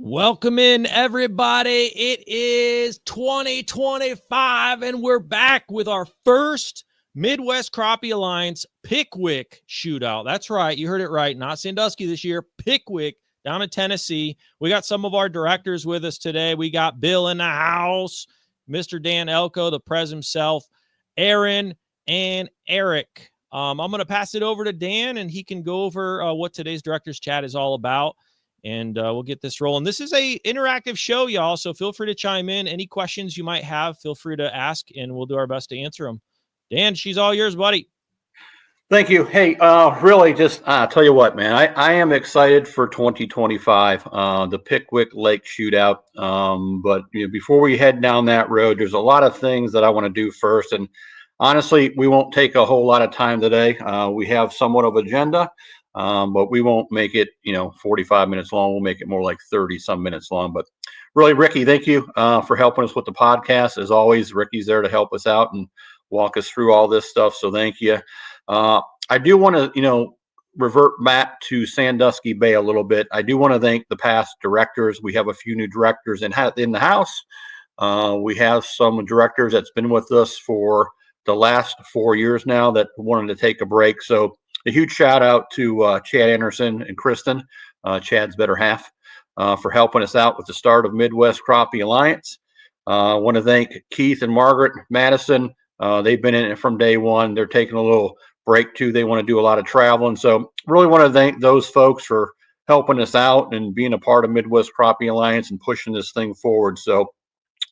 Welcome in, everybody. It is 2025, and we're back with our first Midwest Crappie Alliance Pickwick shootout. That's right. You heard it right. Not Sandusky this year. Pickwick down in Tennessee. We got some of our directors with us today. We got Bill in the house, Mr. Dan Elko, the prez himself, Aaron, and Eric. I'm going to pass it over to Dan, and he can go over what today's director's chat is all about. And we'll get this rolling. This is a interactive show, y'all, so feel free to chime in. Any questions you might have, feel free to ask, and we'll do our best to answer them. Dan, she's all yours, buddy. Thank you. Hey, really just tell you what, man, I am excited for 2025, the Pickwick Lake Shootout. But before we head down that road, there's a lot of things that I want to do first. And honestly, we won't take a whole lot of time today. We have somewhat of agenda. But we won't make it, 45 minutes long. We'll make it more like 30 some minutes long. But really, Ricky, thank you for helping us with the podcast. As always, Ricky's there to help us out and walk us through all this stuff. So thank you. I do want to, revert back to Sandusky Bay a little bit. I do want to thank the past directors. We have a few new directors in the house. We have some directors that's been with us for the last 4 years now that wanted to take a break. So a huge shout out to Chad Anderson and Kristen, Chad's better half, for helping us out with the start of Midwest Crappie Alliance. I want to thank Keith and Margaret Madison. They've been in it from day one. They're taking a little break too. They want to do a lot of traveling. So really want to thank those folks for helping us out and being a part of Midwest Crappie Alliance and pushing this thing forward. So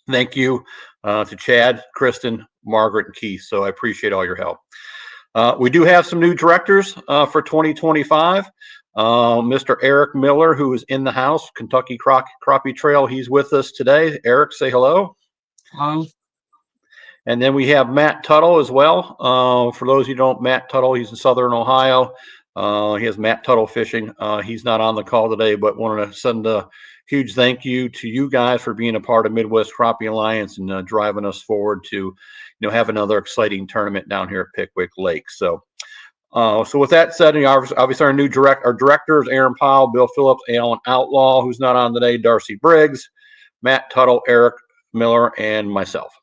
thank you to Chad, Kristen, Margaret, and Keith. So I appreciate all your help. We do have some new directors for 2025. Mr. Eric Miller, who is in the house, Kentucky Crappie Trail. He's with us today. Eric, say hello. Hello. And then we have Matt Tuttle as well. For those who don't, Matt Tuttle, he's in Southern Ohio. He has Matt Tuttle Fishing. He's not on the call today, but wanted to send a huge thank you to you guys for being a part of Midwest Crappie Alliance and driving us forward to have another exciting tournament down here at Pickwick Lake. So with that said, obviously our new directors, Aaron Powell, Bill Phillips, Alan Outlaw, who's not on today, Darcy Briggs, Matt Tuttle, Eric Miller, and myself.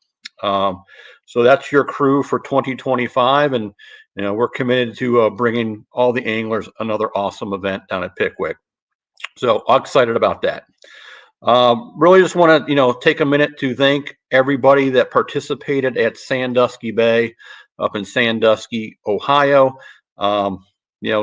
So that's your crew for 2025. And, we're committed to bringing all the anglers another awesome event down at Pickwick. So I'm excited about that. Really just want to, take a minute to thank everybody that participated at Sandusky Bay up in Sandusky, Ohio.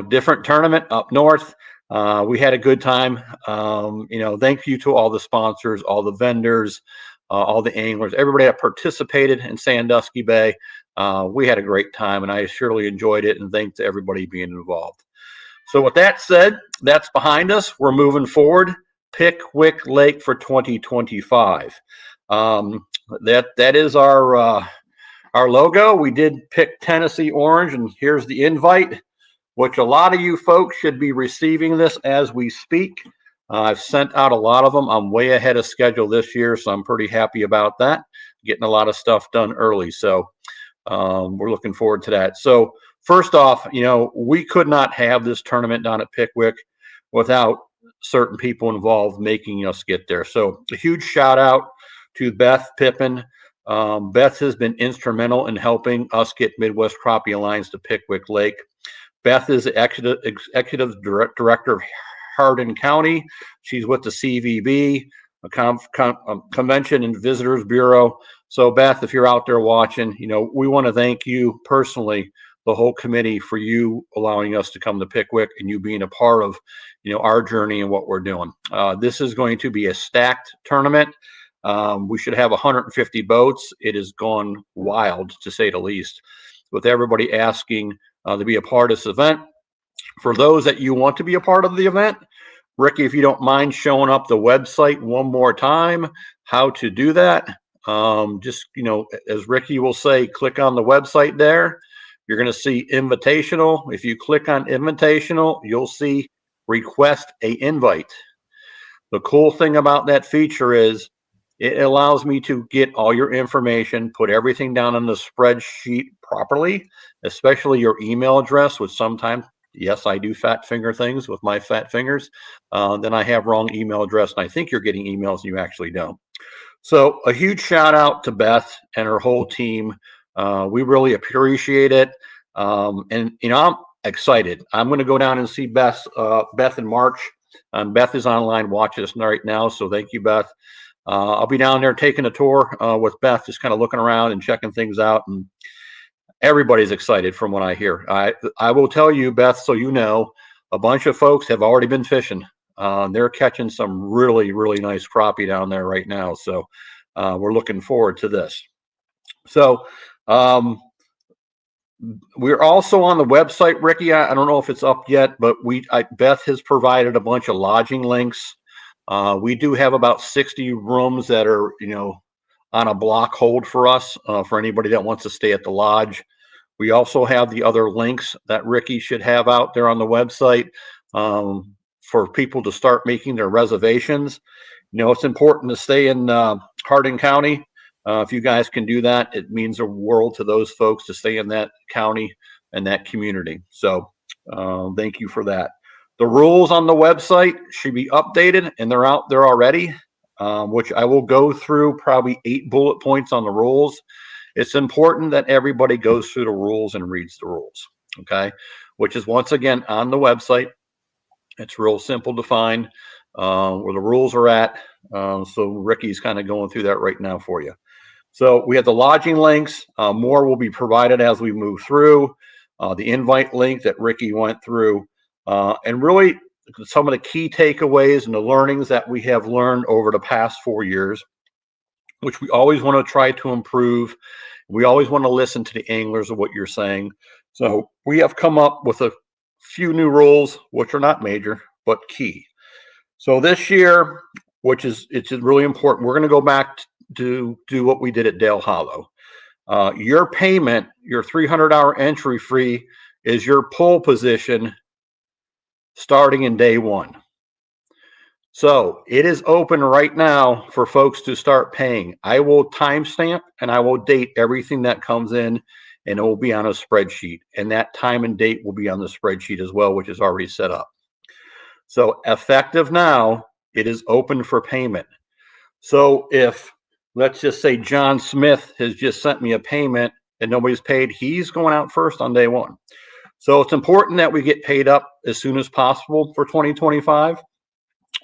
Different tournament up north. We had a good time. Thank you to all the sponsors, all the vendors, all the anglers, everybody that participated in Sandusky Bay. We had a great time, and I surely enjoyed it, and thanks to everybody being involved. So with that said, that's behind us. We're moving forward. Pickwick Lake for 2025. That is our logo. We did pick Tennessee orange, and here's the invite, which a lot of you folks should be receiving this as we speak. I've sent out a lot of them. I'm way ahead of schedule this year, so I'm pretty happy about that. Getting a lot of stuff done early, so we're looking forward to that. So first off, we could not have this tournament down at Pickwick without certain people involved making us get there. So a huge shout out to Beth Pippin. Beth has been instrumental in helping us get Midwest Crappie Alliance to Pickwick Lake. Beth is the executive director of Hardin County. She's with the CVB, Convention and Visitors Bureau. So Beth, if you're out there watching, we want to thank you personally, the whole committee, for you allowing us to come to Pickwick and you being a part of, our journey and what we're doing. This is going to be a stacked tournament. We should have 150 boats. It has gone wild, to say the least, with everybody asking to be a part of this event. For those that you want to be a part of the event, Ricky, if you don't mind showing up the website one more time, how to do that. Just, as Ricky will say, click on the website there. You're going to see invitational. If you click on invitational, you'll see request a invite. The cool thing about that feature is it allows me to get all your information, put everything down on the spreadsheet properly, especially your email address, which sometimes yes, I do fat finger things with my fat fingers, then I have wrong email address, and I think you're getting emails and you actually don't. So a huge shout out to Beth and her whole team. We really appreciate it. And I'm excited. I'm going to go down and see Beth in March. Beth is online watching us right now, so thank you, Beth. I'll be down there taking a tour with Beth, just kind of looking around and checking things out. And everybody's excited from what I hear. I will tell you, Beth, so you know, a bunch of folks have already been fishing. They're catching some really, really nice crappie down there right now. So we're looking forward to this. So we're also on the website, Ricky. I don't know if it's up yet, but Beth has provided a bunch of lodging links. We do have about 60 rooms that are, on a block hold for us, for anybody that wants to stay at the lodge. We also have the other links that Ricky should have out there on the website for people to start making their reservations. It's important to stay in Hardin County. If you guys can do that, it means a world to those folks to stay in that county and that community. So thank you for that. The rules on the website should be updated, and they're out there already, which I will go through probably 8 bullet points on the rules. It's important that everybody goes through the rules and reads the rules, okay? Which is, once again, on the website. It's real simple to find where the rules are at. So Ricky's kind of going through that right now for you. So we have the lodging links. More will be provided as we move through. The invite link that Ricky went through. And really some of the key takeaways and the learnings that we have learned over the past 4 years, which we always want to try to improve. We always want to listen to the anglers of what you're saying. So we have come up with a few new rules, which are not major, but key. So this year, it's really important, we're going to go back to do what we did at Dale Hollow. Your payment, your $300 entry fee, is your pull position starting in day 1. So it is open right now for folks to start paying. I will timestamp and I will date everything that comes in, and it will be on a spreadsheet. And that time and date will be on the spreadsheet as well, which is already set up. So effective now, it is open for payment. So if, let's just say, John Smith has just sent me a payment and nobody's paid, he's going out first on day 1. So it's important that we get paid up as soon as possible for 2025.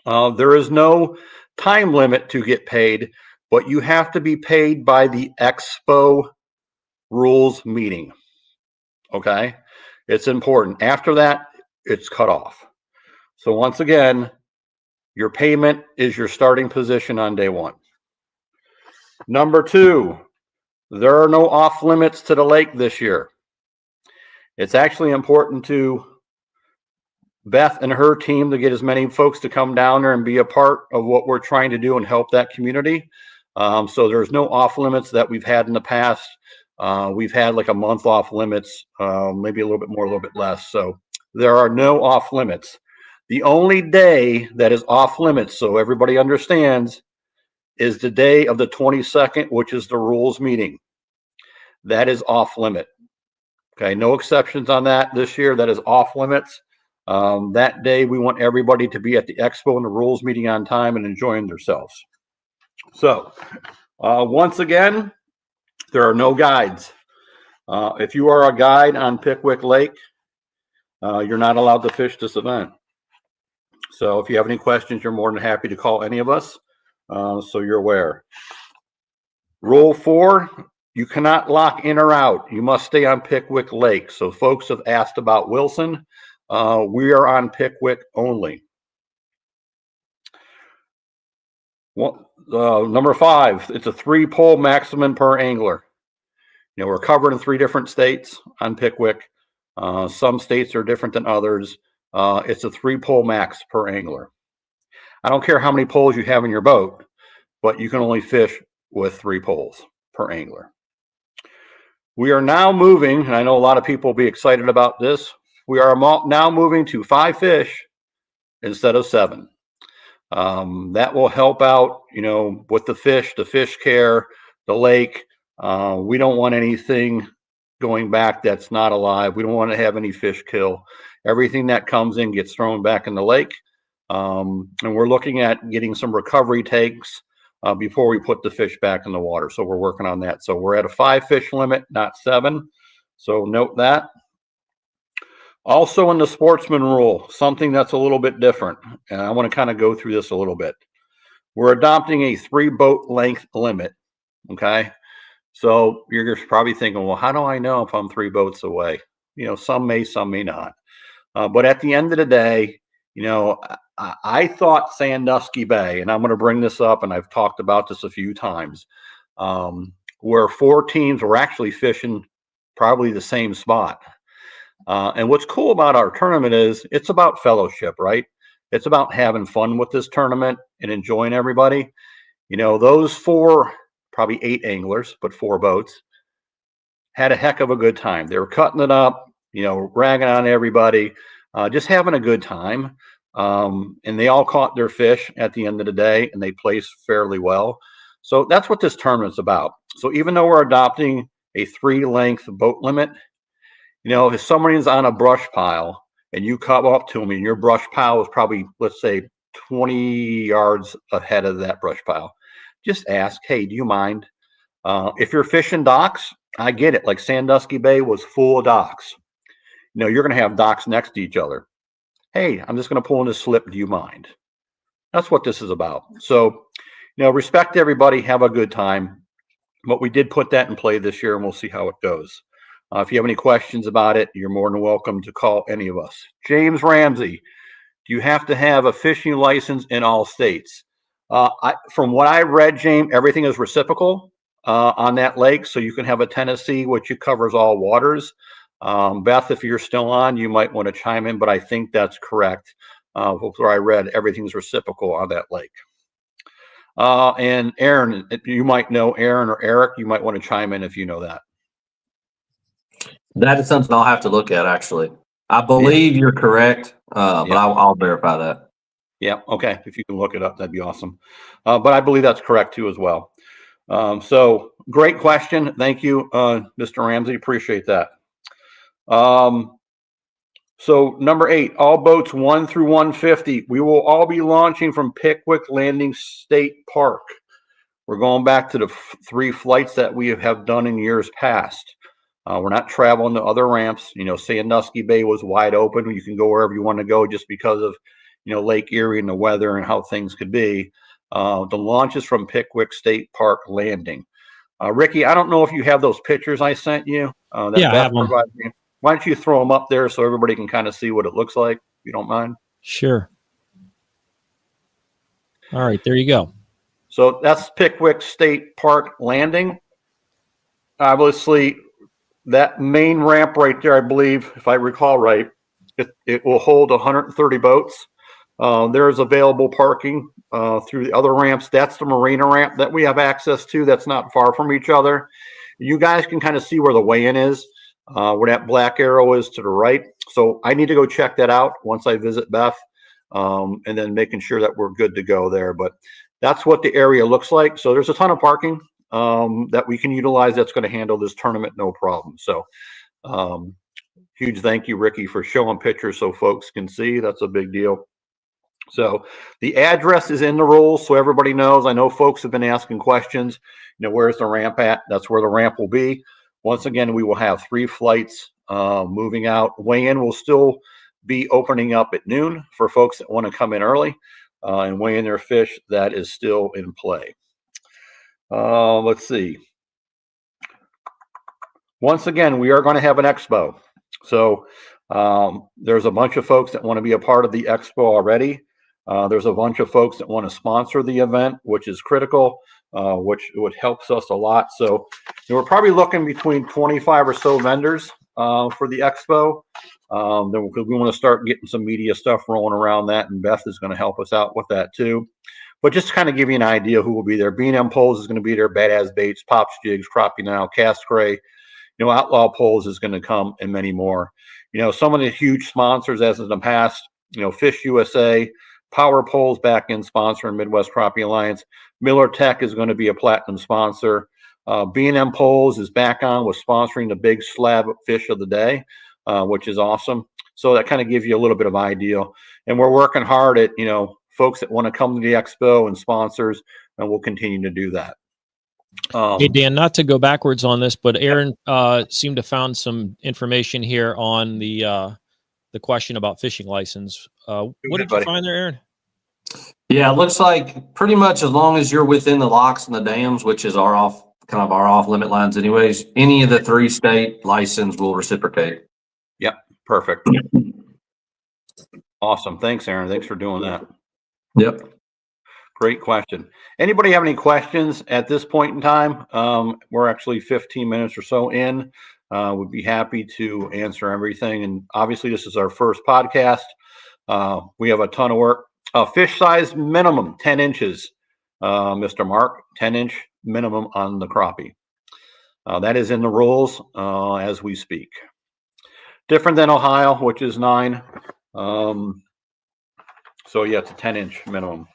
There is no time limit to get paid, but you have to be paid by the Expo rules meeting. Okay? It's important. After that, it's cut off. So once again, your payment is your starting position on day 1. Number 2, there are no off limits to the lake this year. It's actually important to Beth and her team to get as many folks to come down there and be a part of what we're trying to do and help that community. So there's no off limits that we've had in the past. We've had like a month off limits, maybe a little bit more, a little bit less. So there are no off limits. The only day that is off limits, so everybody understands, is the day of the 22nd, which is the rules meeting. That is off limit. Okay, no exceptions on that this year. That is off limits. That day, we want everybody to be at the expo and the rules meeting on time and enjoying themselves. So, once again, there are no guides. If you are a guide on Pickwick Lake, you're not allowed to fish this event. So if you have any questions, you're more than happy to call any of us, so you're aware. Rule 4, you cannot lock in or out. You must stay on Pickwick Lake. So folks have asked about Wilson. We are on Pickwick only. Number 5, it's a 3-pole maximum per angler. We're covered in 3 different states on Pickwick. Some states are different than others. It's a 3-pole max per angler. I don't care how many poles you have in your boat, but you can only fish with 3 poles per angler. We are now moving, and I know a lot of people will be excited about this. We are now moving to 5 fish instead of 7. That will help out, with the fish care, the lake. We don't want anything going back that's not alive. We don't want to have any fish kill. Everything that comes in gets thrown back in the lake. And we're looking at getting some recovery tanks before we put the fish back in the water. So we're working on that. So we're at a 5 fish limit, not 7. So note that. Also in the sportsman rule, something that's a little bit different. And I want to kind of go through this a little bit. We're adopting a 3 boat length limit. Okay. So you're probably thinking, well, how do I know if I'm 3 boats away? You know, some may not. But at the end of the day, you know, I thought Sandusky Bay, and I'm going to bring this up, and I've talked about this a few times, where 4 teams were actually fishing probably the same spot. And what's cool about our tournament is it's about fellowship, right? It's about having fun with this tournament and enjoying everybody. You know, those 4, probably 8 anglers, but 4 boats, had a heck of a good time. They were cutting it up, you know, ragging on everybody, just having a good time. And they all caught their fish at the end of the day, and they placed fairly well. So that's what this tournament's about. So even though we're adopting a 3 length boat limit, you know, if somebody's on a brush pile and you come up to them and your brush pile is probably, let's say, 20 yards ahead of that brush pile, just ask, hey, do you mind? If you're fishing docks, I get it. Like Sandusky Bay was full of docks. You know, you're going to have docks next to each other. Hey, I'm just going to pull in this slip. Do you mind? That's what this is about. So, you know, respect everybody. Have a good time. But we did put that in play this year, and we'll see how it goes. If you have any questions about it, you're more than welcome to call any of us. James Ramsey, do you have to have a fishing license in all states? From what I read, James, everything is reciprocal on that lake. So you can have a Tennessee, which covers all waters. Beth, if you're still on, you might want to chime in, but I think that's correct. Where I read everything's reciprocal on that lake. And Aaron, you might know Aaron or Eric. You might want to chime in if you know that. That is something I'll have to look at, actually. I believe you're correct, but I'll verify that. Yeah, okay. If you can look it up, that'd be awesome. But I believe that's correct too as well. So great question. Thank you, Mr. Ramsey. Appreciate that. So number 8, all boats 1 through 150. We will all be launching from Pickwick Landing State Park. We're going back to the 3 flights that we have done in years past. We're not traveling to other ramps. You know, Sandusky Bay was wide open. You can go wherever you want to go just because of, you know, Lake Erie and the weather and how things could be. The launch is from Pickwick State Park Landing. Ricky, I don't know if you have those pictures I sent you. I have them. Why don't you throw them up there so everybody can kind of see what it looks like, if you don't mind? Sure. All right, there you go. So that's Pickwick State Park Landing. Obviously, that main ramp right there, I believe, if I recall right, it will hold 130 boats. There's available parking through the other ramps. That's the marina ramp that we have access to. That's not far from each other. You guys can kind of see where the weigh-in is, where that black arrow is to the right. So I need to go check that out once I visit Beth, and then making sure that we're good to go there. But that's what the area looks like. So there's a ton of parking that we can utilize that's going to handle this tournament no problem. So huge thank you, Ricky, for showing pictures so folks can see. That's a big deal. So the address is in the rules so everybody knows. I know folks have been asking questions, you know, where's the ramp at? That's where the ramp will be. Once again, we will have 3 flights moving out. Weigh-in will still be opening up at noon for folks that want to come in early and weigh in their fish. That is still in play. Let's see. Once again, we are going to have an expo. So there's a bunch of folks that want to be a part of the expo already. There's a bunch of folks that want to sponsor the event, which is critical, which helps us a lot. So we're probably looking between 25 or so vendors for the expo. Then we want to start getting some media stuff rolling around that, and Beth is going to help us out with that too. But just to kind of give you an idea who will be there. B&M Poles is going to be there, Badass Baits, Pops Jigs, Crappie Now, Cast Gray, you know, Outlaw Poles is going to come, and many more. You know, some of the huge sponsors, as in the past, you know, Fish USA, Power Poles back in sponsoring Midwest Crappie Alliance. Miller Tech is going to be a platinum sponsor. B&M Poles is back on with sponsoring the big slab fish of the day, which is awesome. So that kind of gives you a little bit of idea. And we're working hard at, folks that want to come to the expo and sponsors, and we'll continue to do that. Hey, Dan, not to go backwards on this, but Aaron seemed to found some information here on the question about fishing license. What did you find there, Aaron? Yeah, it looks like pretty much as long as you're within the locks and the dams, which is our off limit lines anyways, any of the 3 state license will reciprocate. Yep. Perfect. Awesome. Thanks, Aaron. Thanks for doing that. Yep. Great question. Anybody have any questions at this point in time? We're actually 15 minutes or so in. We'd be happy to answer everything. And obviously this is our first podcast. We have a ton of work. Fish size minimum 10 inches, Mr. Mark, 10-inch minimum on the crappie. That is in the rules as we speak. Different than Ohio, which is 9. So yeah, it's a 10-inch minimum.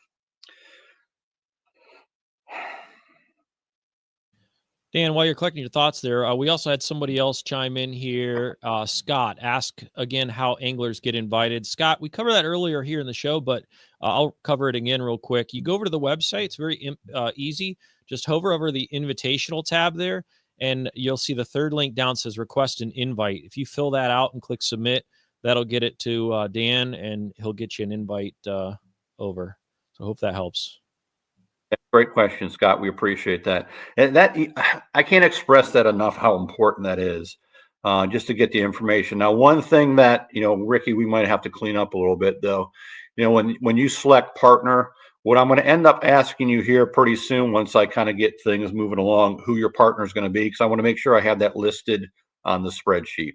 Dan, while you're collecting your thoughts there, we also had somebody else chime in here. Scott, ask again how anglers get invited. Scott, we covered that earlier here in the show, but I'll cover it again real quick. You go over to the website. It's very easy. Just hover over the invitational tab there, and you'll see the third link down says request an invite. If you fill that out and click submit, that'll get it to Dan, and he'll get you an invite over. So I hope that helps. Great question, Scott. We appreciate that. And that I can't express that enough how important that is, just to get the information. Now, one thing that, Ricky, we might have to clean up a little bit though. When you select partner, what I'm going to end up asking you here pretty soon, once I kind of get things moving along, who your partner is going to be, because I want to make sure I have that listed on the spreadsheet.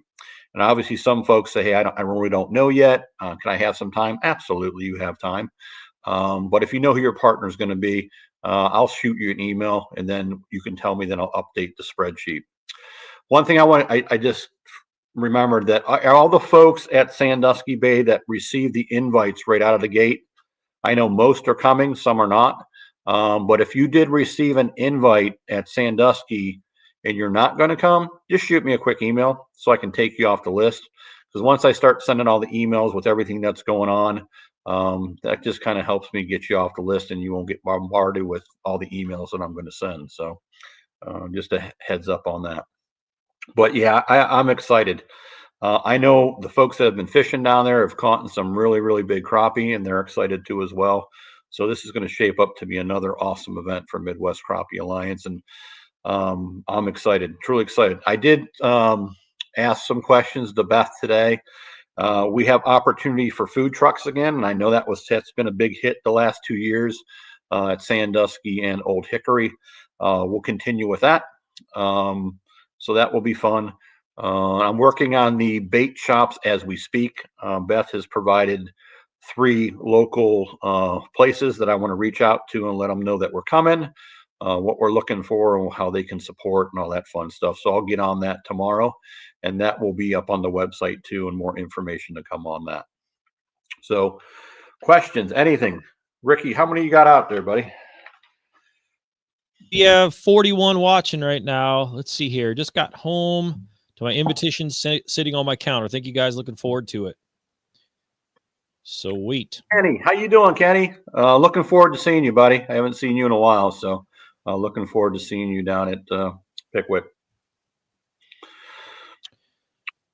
And obviously some folks say, hey, I really don't know yet. Can I have some time? Absolutely, you have time. But if you know who your partner is going to be, I'll shoot you an email, and then you can tell me, then I'll update the spreadsheet. One thing I just remembered that all the folks at Sandusky Bay that received the invites right out of the gate, I know most are coming, some are not. But if you did receive an invite at Sandusky and you're not going to come, just shoot me a quick email so I can take you off the list. Because once I start sending all the emails with everything that's going on, that just kind of helps me get you off the list, and you won't get bombarded with all the emails that I'm going to send. So just a heads up on that. But yeah, I'm excited. I know the folks that have been fishing down there have caught some really, really big crappie, and they're excited too as well. So this is going to shape up to be another awesome event for Midwest Crappie Alliance. And I'm excited, truly excited. I did ask some questions to Beth today. We have opportunity for food trucks again, and I know that's been a big hit the last 2 years at Sandusky and Old Hickory. We'll continue with that, so that will be fun. I'm working on the bait shops as we speak. Beth has provided 3 local places that I want to reach out to and let them know that we're coming, what we're looking for, and how they can support and all that fun stuff. So I'll get on that tomorrow, and that will be up on the website too, and more information to come on that. So questions, anything? Ricky, how many you got out there, buddy? Yeah, 41 watching right now. Let's see here. Just got home to my invitation sitting on my counter. Thank you guys. Looking forward to it. Sweet. Kenny, how you doing, Kenny? Looking forward to seeing you, buddy. I haven't seen you in a while, so looking forward to seeing you down at Pickwick.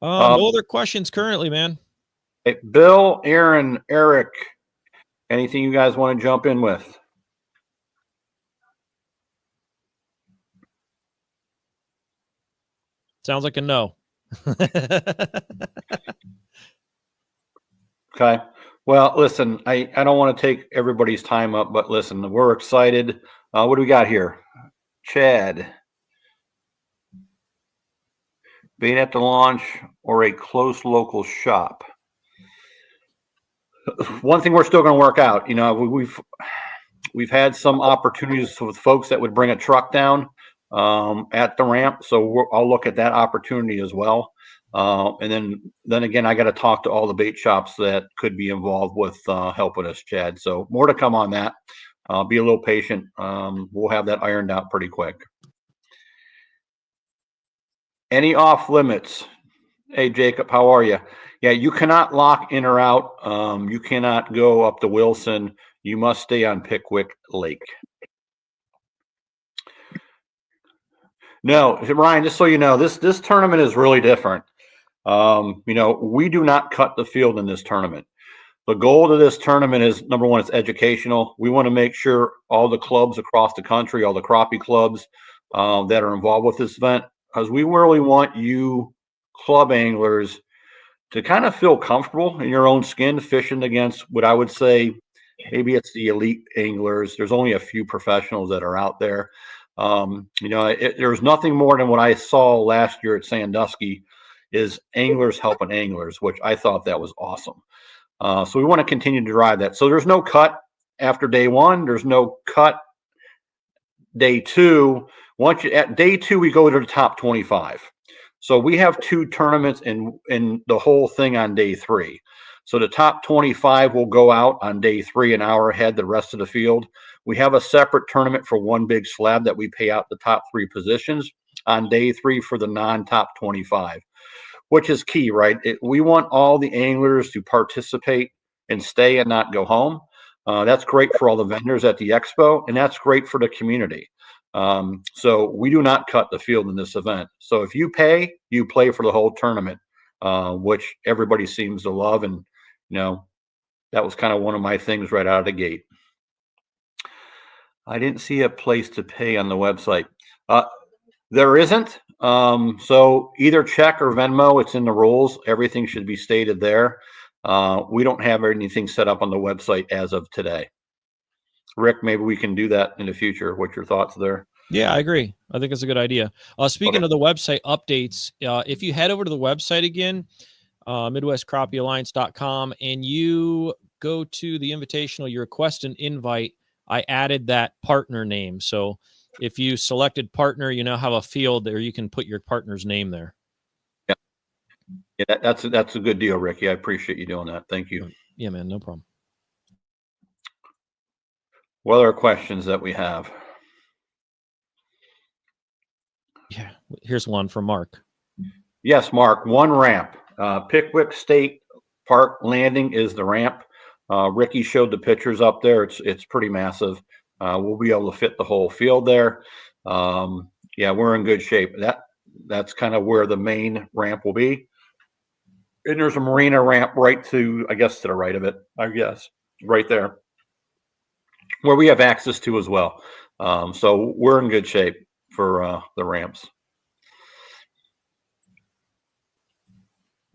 No other questions currently, man. Hey, Bill, Aaron, Eric, anything you guys want to jump in with? Sounds like a no. Okay. Well, listen, I don't want to take everybody's time up, but listen, we're excited. What do we got here? Chad. Being at the launch or a close local shop. One thing we're still going to work out, we've had some opportunities with folks that would bring a truck down at the ramp. So I'll look at that opportunity as well. And then again, I got to talk to all the bait shops that could be involved with helping us, Chad. So more to come on that. Be a little patient. We'll have that ironed out pretty quick. Any off limits? Hey, Jacob, how are you? Yeah, you cannot lock in or out. You cannot go up to Wilson. You must stay on Pickwick Lake. No, Ryan, just so you know, this tournament is really different. We do not cut the field in this tournament. The goal of this tournament is, number one, it's educational. We want to make sure all the clubs across the country, all the crappie clubs that are involved with this event, because we really want you club anglers to kind of feel comfortable in your own skin fishing against what I would say maybe it's the elite anglers. There's only a few professionals that are out there. There's nothing more than what I saw last year at Sandusky is anglers helping anglers, which I thought that was awesome. So we want to continue to drive that. So there's no cut after day one. There's no cut day two. At day two, we go to the top 25. So we have 2 tournaments in the whole thing on day 3. So the top 25 will go out on day 3, an hour ahead the rest of the field. We have a separate tournament for one big slab that we pay out the top 3 positions on day 3 for the non-top 25, which is key, right? We want all the anglers to participate and stay and not go home. That's great for all the vendors at the expo, and that's great for the community. So we do not cut the field in this event. So if you pay, you play for the whole tournament, which everybody seems to love. And, that was kind of one of my things right out of the gate. I didn't see a place to pay on the website. There isn't. So either check or Venmo, it's in the rules. Everything should be stated there. We don't have anything set up on the website as of today. Rick, maybe we can do that in the future. What's your thoughts there? Yeah, I agree. I think it's a good idea. Speaking of the website updates, if you head over to the website again, MidwestCrappieAlliance.com, and you go to the invitational, you request an invite, I added that partner name. So if you selected partner, you now have a field there. You can put your partner's name there. Yeah, that's a good deal, Ricky. I appreciate you doing that. Thank you. Yeah, man, no problem. What other questions that we have? Yeah, here's one from Mark. Yes, Mark, one ramp. Pickwick State Park Landing is the ramp. Ricky showed the pictures up there. It's pretty massive. We'll be able to fit the whole field there. Yeah, we're in good shape. That's kind of where the main ramp will be. And there's a marina ramp right to the right of it, right there, where we have access to as well. So we're in good shape for the ramps.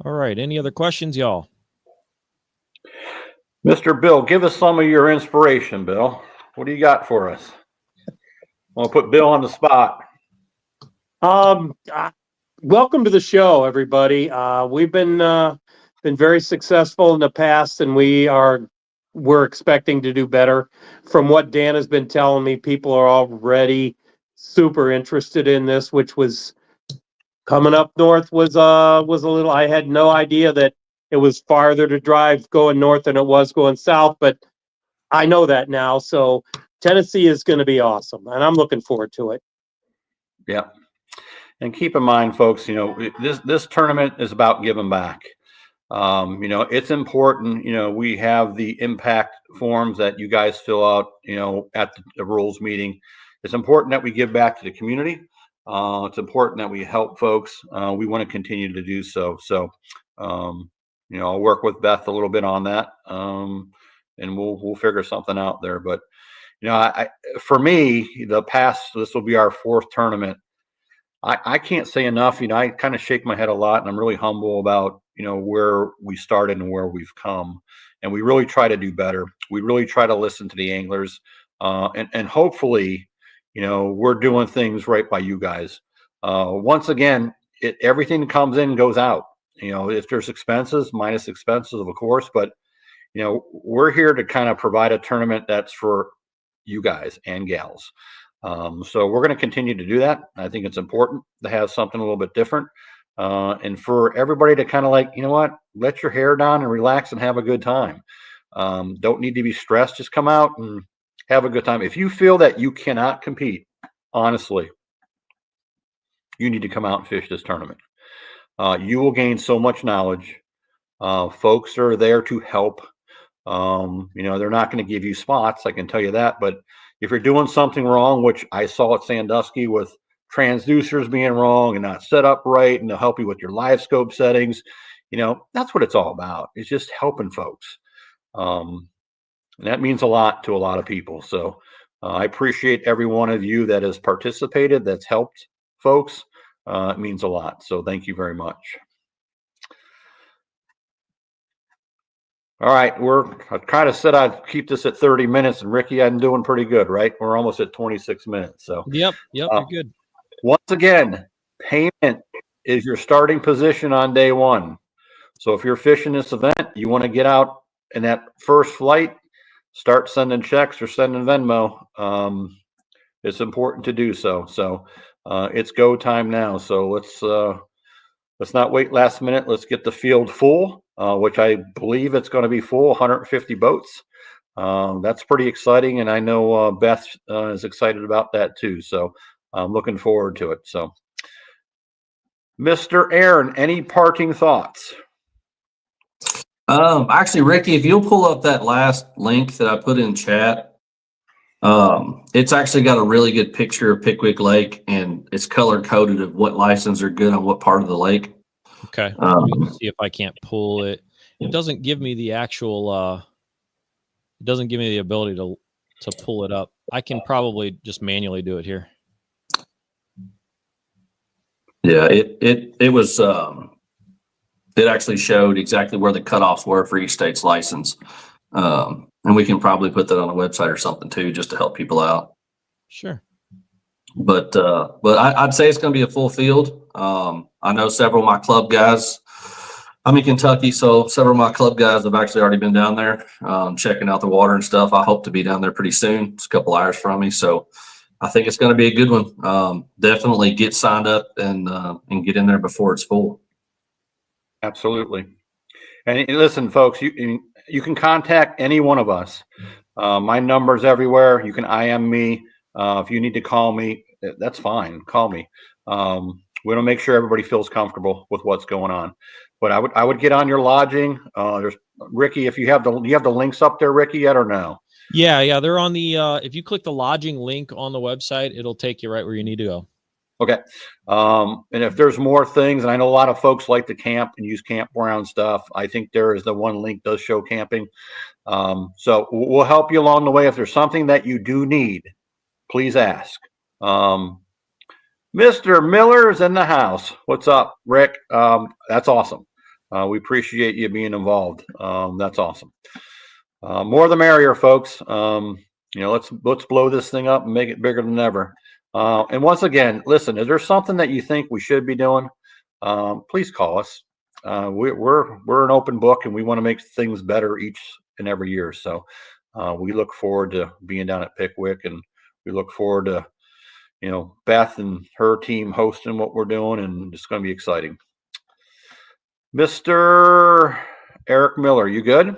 All right. Any other questions, y'all? Mr. Bill, give us some of your inspiration, Bill. What do you got for us? I'll put Bill on the spot. Welcome to the show, everybody. We've been very successful in the past, and we're expecting to do better. From what Dan has been telling me, people are already super interested in this, which was coming up north was a little. I had no idea that it was farther to drive going north than it was going south, but I know that now. So Tennessee is going to be awesome, and I'm looking forward to it. Yeah. And keep in mind, folks, this tournament is about giving back. It's important. We have the impact forms that you guys fill out, at the rules meeting. It's important that we give back to the community. It's important that we help folks. We want to continue to do so. So, I'll work with Beth a little bit on that, and we'll figure something out there. But, for me, this will be our 4th tournament. I can't say enough. I kind of shake my head a lot, and I'm really humble about, where we started and where we've come. And we really try to do better. We really try to listen to the anglers, and hopefully, we're doing things right by you guys. Once again, everything that comes in goes out. If there's expenses, minus expenses, of course, but we're here to kind of provide a tournament that's for you guys and gals. So we're going to continue to do that. I think it's important to have something a little bit different, and for everybody to kind of let your hair down and relax and have a good time. Don't need to be stressed. Just come out and have a good time. If you feel that you cannot compete, honestly, you need to come out and fish this tournament. You will gain so much knowledge. Folks are there to help. They're not going to give you spots, I can tell you that. But if you're doing something wrong, which I saw at Sandusky with transducers being wrong and not set up right, and they'll help you with your live scope settings, that's what it's all about. It's just helping folks. And that means a lot to a lot of people. So I appreciate every one of you that has participated, that's helped folks. It means a lot. So thank you very much. All right, I kind of said I'd keep this at 30 minutes, and Ricky, I'm doing pretty good, right? We're almost at 26 minutes. So Yep, you're good. Once again, payment is your starting position on day one. So if you're fishing this event, you want to get out in that first flight, start sending checks or sending Venmo. It's important to do so. So it's go time now. So let's not wait last minute. Let's get the field full, which I believe it's going to be full, 150 boats. That's pretty exciting. And I know Beth is excited about that too. So I'm looking forward to it. So Mr. Aaron, any parting thoughts? Actually, Ricky, if you'll pull up that last link that I put in chat, it's actually got a really good picture of Pickwick Lake, and it's color coded of what license are good on what part of the lake. Okay. Let me see if I can't pull it. It doesn't give me the actual, it doesn't give me the ability to pull it up. I can probably just manually do it here. Yeah, it was, it actually showed exactly where the cutoffs were for each state's license. And we can probably put that on a website or something too, just to help people out. Sure. But I'd say it's going to be a full field. I know several of my club guys, I'm in Kentucky, so several of my club guys have actually already been down there, checking out the water and stuff. I hope to be down there pretty soon. It's a couple hours from me. So I think it's going to be a good one. Definitely get signed up and get in there before it's full. Absolutely. And listen, folks, you can contact any one of us. My number's everywhere. You can IM me. If you need to call me, that's fine. Call me. We want to make sure everybody feels comfortable with what's going on. But I would get on your lodging. There's Ricky. If you have the links up there, Ricky, yet or no? Yeah, they're on the. If you click the lodging link on the website, it'll take you right where you need to go. Okay. And if there's more things, and I know a lot of folks like to camp and use campground stuff, I think there is the one link does show camping. So we'll help you along the way. If there's something that you do need, please ask. Mr. Miller's in the house. What's up, Rick? That's awesome. We appreciate you being involved. That's awesome. More the merrier, folks. Let's blow this thing up and make it bigger than ever. And once again, listen, is there something that you think we should be doing? Please call us. We're an open book, and we want to make things better each and every year. So we look forward to being down at Pickwick, and we look forward to Beth and her team hosting what we're doing, and it's going to be exciting. Mr. Eric Miller, you good?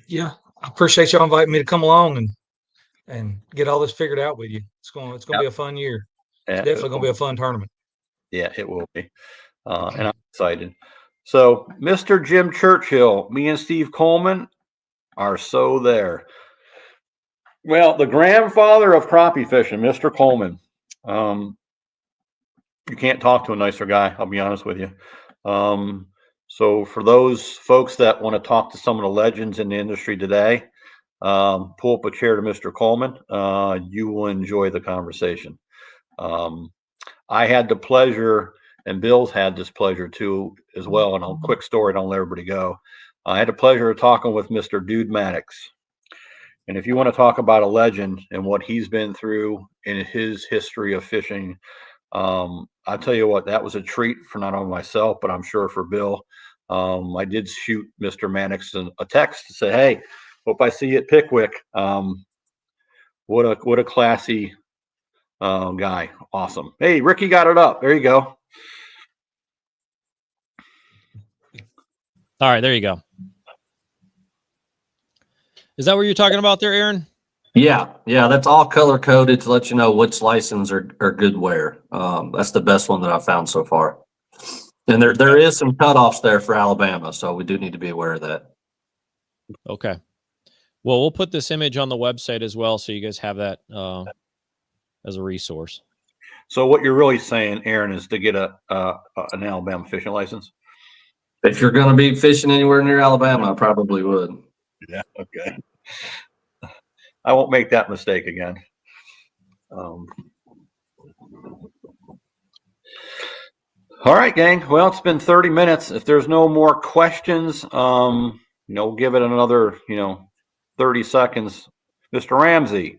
Yeah, I appreciate y'all inviting me to come along and get all this figured out with you. It's going to be a fun year. It's definitely going to be a fun tournament. Yeah, it will be. And I'm excited. So, Mr. Jim Churchill, me and Steve Coleman are so there. Well, the grandfather of crappie fishing, Mr. Coleman. You can't talk to a nicer guy, I'll be honest with you. So for those folks that want to talk to some of the legends in the industry today, pull up a chair to Mr. Coleman. You will enjoy the conversation. I had the pleasure, and Bill's had this pleasure too as well. And a quick story, don't let everybody go. I had the pleasure of talking with Mr. Dude Maddox. And if you want to talk about a legend and what he's been through in his history of fishing, I'll tell you what, that was a treat for not only myself, but I'm sure for Bill. I did shoot Mr. Maddox a text to say, hey, hope I see you at Pickwick. What a classy guy. Awesome. Hey, Ricky got it up. There you go. All right, there you go. Is that what you're talking about there, Aaron? Yeah, that's all color coded to let you know which license are good wear. That's the best one that I've found so far. And there is some cutoffs there for Alabama, so we do need to be aware of that. Okay. Well, we'll put this image on the website as well, so you guys have that as a resource. So what you're really saying, Aaron, is to get an Alabama fishing license? If you're going to be fishing anywhere near Alabama, I probably would. Yeah. Okay. I won't make that mistake again. All right, gang. Well, it's been 30 minutes. If there's no more questions, we'll give it another, 30 seconds. Mr. Ramsey,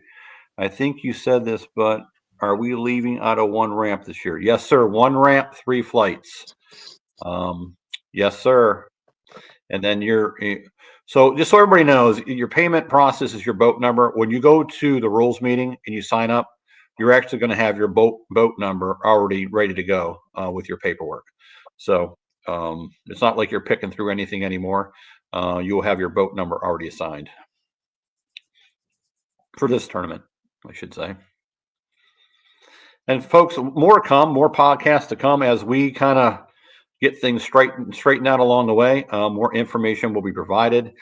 I think you said this, but are we leaving out of one ramp this year? Yes, sir. One ramp, 3 flights. Yes, sir. And then so just so everybody knows, your payment process is your boat number. When you go to the rules meeting and you sign up, you're actually going to have your boat number already ready to go with your paperwork. So it's not like you're picking through anything anymore. You will have your boat number already assigned for this tournament, I should say. And folks, more to come, more podcasts to come as we kind of get things straightened out along the way. More information will be provided.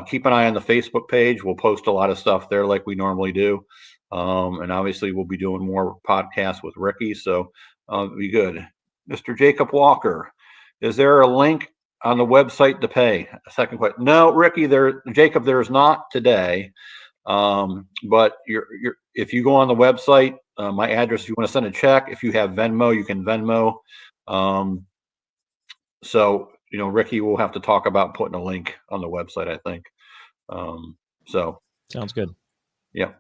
Keep an eye on the Facebook page. We'll post a lot of stuff there like we normally do. And obviously we'll be doing more podcasts with Ricky. So it'll be good. Mr. Jacob Walker, is there a link on the website to pay? A second question. No, Ricky, Jacob, there is not today. But if you go on the website, my address, if you want to send a check, if you have Venmo, you can Venmo. So, Ricky will have to talk about putting a link on the website, I think. So sounds good. Yeah.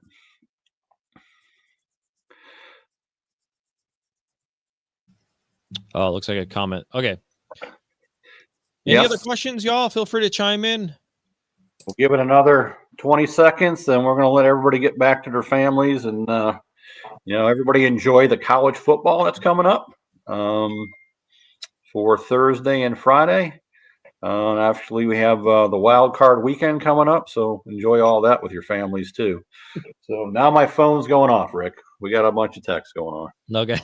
Oh, looks like a comment. Okay. Any other questions, y'all? Feel free to chime in. We'll give it another 20 seconds, then we're going to let everybody get back to their families and, everybody enjoy the college football that's coming up for Thursday and Friday. Actually, we have the wild card weekend coming up, so enjoy all that with your families too. So now my phone's going off, Rick. We got a bunch of texts going on. Okay.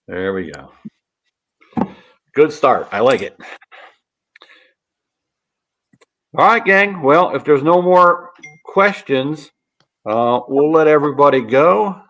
There we go. Good start. I like it. All right, gang. Well, if there's no more questions, we'll let everybody go.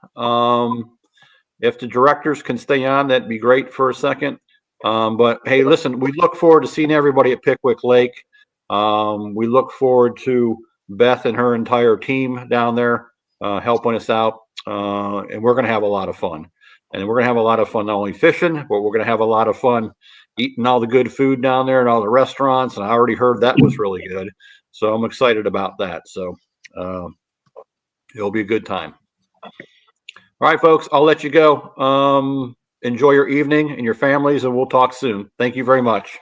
If the directors can stay on, that'd be great for a second. But hey, listen, we look forward to seeing everybody at Pickwick Lake. We look forward to Beth and her entire team down there helping us out. And we're going to have a lot of fun. And we're going to have a lot of fun not only fishing, but we're going to have a lot of fun eating all the good food down there and all the restaurants. And I already heard that was really good. So I'm excited about that. So it'll be a good time. All right, folks, I'll let you go. Enjoy your evening and your families, and we'll talk soon. Thank you very much.